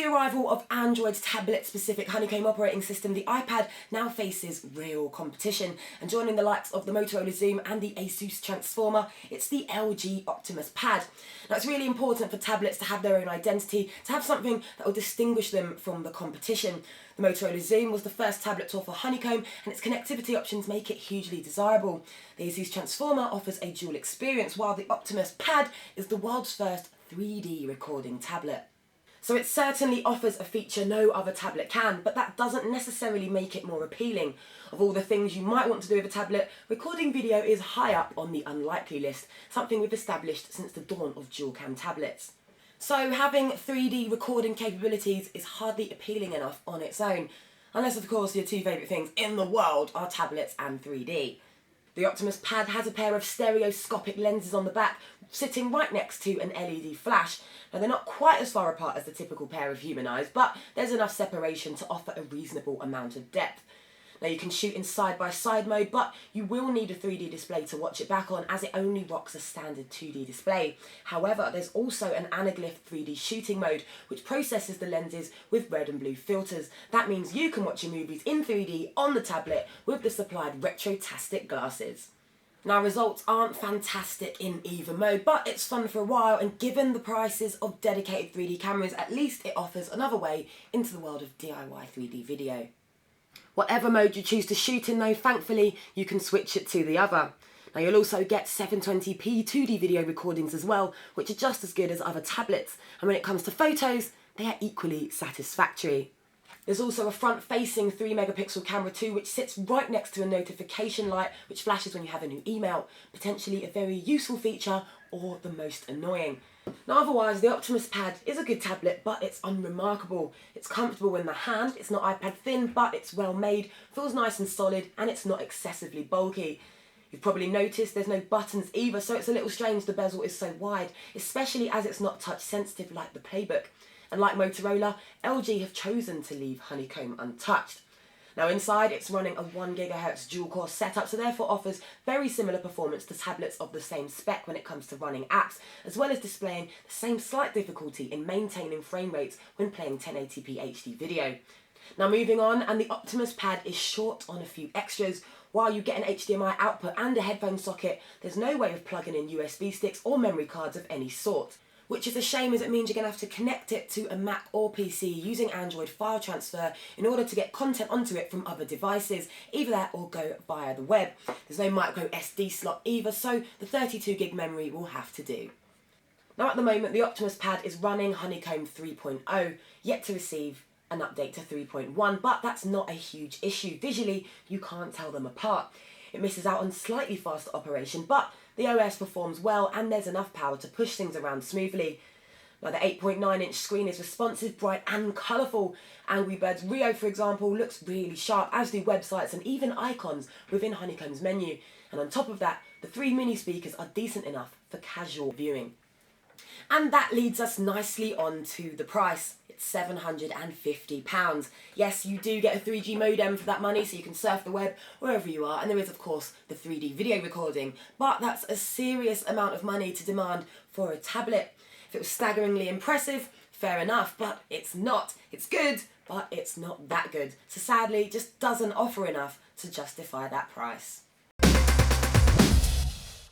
the arrival of Android's tablet-specific Honeycomb operating system, the iPad now faces real competition, and joining the likes of the Motorola Xoom and the Asus Transformer, it's the LG Optimus Pad. Now, it's really important for tablets to have their own identity, to have something that will distinguish them from the competition. The Motorola Xoom was the first tablet to offer Honeycomb, and its connectivity options make it hugely desirable. The Asus Transformer offers a dual experience, while the Optimus Pad is the world's first 3D recording tablet. So it certainly offers a feature no other tablet can, but that doesn't necessarily make it more appealing. Of all the things you might want to do with a tablet, recording video is high up on the unlikely list, something we've established since the dawn of dual-cam tablets. So having 3D recording capabilities is hardly appealing enough on its own, unless of course your two favourite things in the world are tablets and 3D. The Optimus Pad has a pair of stereoscopic lenses on the back, sitting right next to an LED flash. Now, they're not quite as far apart as the typical pair of human eyes, but there's enough separation to offer a reasonable amount of depth. Now, you can shoot in side-by-side mode, but you will need a 3D display to watch it back on, as it only rocks a standard 2D display. However, there's also an anaglyph 3D shooting mode, which processes the lenses with red and blue filters. That means you can watch your movies in 3D on the tablet with the supplied retrotastic glasses. Now, results aren't fantastic in either mode, but it's fun for a while, and given the prices of dedicated 3D cameras, at least it offers another way into the world of DIY 3D video. Whatever mode you choose to shoot in though, thankfully, you can switch it to the other. Now, you'll also get 720p 2D video recordings as well, which are just as good as other tablets, and when it comes to photos, they are equally satisfactory. There's also a front-facing 3-megapixel camera too, which sits right next to a notification light which flashes when you have a new email, potentially a very useful feature or the most annoying. Now, otherwise, the Optimus Pad is a good tablet, but it's unremarkable. It's comfortable in the hand, it's not iPad thin, but it's well made, feels nice and solid, and it's not excessively bulky. You've probably noticed there's no buttons either, so it's a little strange the bezel is so wide, especially as it's not touch sensitive like the Playbook. And like Motorola, LG have chosen to leave Honeycomb untouched. Now, inside, it's running a 1 GHz dual-core setup, so therefore offers very similar performance to tablets of the same spec when it comes to running apps, as well as displaying the same slight difficulty in maintaining frame rates when playing 1080p HD video. Now, moving on, and the Optimus Pad is short on a few extras. While you get an HDMI output and a headphone socket, there's no way of plugging in USB sticks or memory cards of any sort, which is a shame, as it means you're going to have to connect it to a Mac or PC using Android file transfer in order to get content onto it from other devices, either that or go via the web. There's no micro SD slot either, so the 32GB memory will have to do. Now, at the moment, the Optimus Pad is running Honeycomb 3.0, yet to receive an update to 3.1, but that's not a huge issue. Visually, you can't tell them apart. It misses out on slightly faster operation, but the OS performs well and there's enough power to push things around smoothly. Now, the 8.9-inch screen is responsive, bright and colourful. Angry Birds Rio, for example, looks really sharp, as do websites and even icons within Honeycomb's menu. And on top of that, the 3 mini speakers are decent enough for casual viewing. And that leads us nicely on to the price. It's £750. Yes, you do get a 3G modem for that money, so you can surf the web wherever you are, and there is of course the 3D video recording, but that's a serious amount of money to demand for a tablet. If it was staggeringly impressive, fair enough, but it's not. It's good, but it's not that good. So sadly, it just doesn't offer enough to justify that price.